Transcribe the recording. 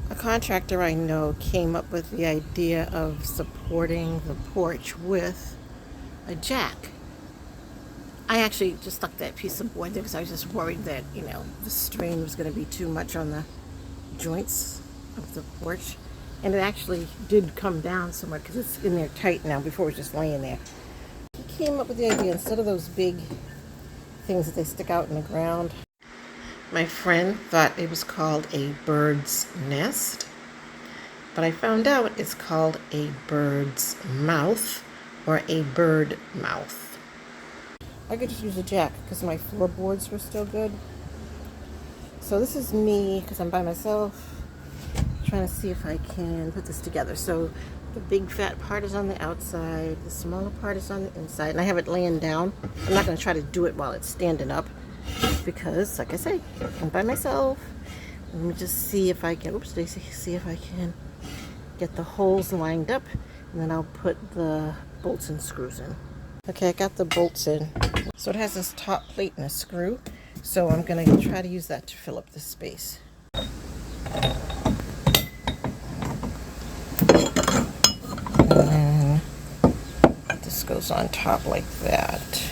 A contractor I know came up with the idea of supporting the porch with a jack. I actually just stuck that piece of board there because I was just worried that, the strain was going to be too much on the joints of the porch. And it actually did come down somewhat because it's in there tight now. Before it was just laying there. He came up with the idea, instead of those big things that they stick out in the ground, my friend thought it was called a bird's nest, but I found out it's called a bird's mouth or a bird mouth. I could just use a jack because my floorboards were still good. So this is me, because I'm by myself, trying to see if I can put this together. So the big fat part is on the outside, the smaller part is on the inside, and I have it laying down. I'm not going to try to do it while it's standing up because, like I say, I'm by myself. Let me just see if I can, see if I can get the holes lined up, and then I'll put the bolts and screws in. Okay, I got the bolts in. So it has this top plate and a screw, so I'm going to try to use that to fill up the space. And then this goes on top like that.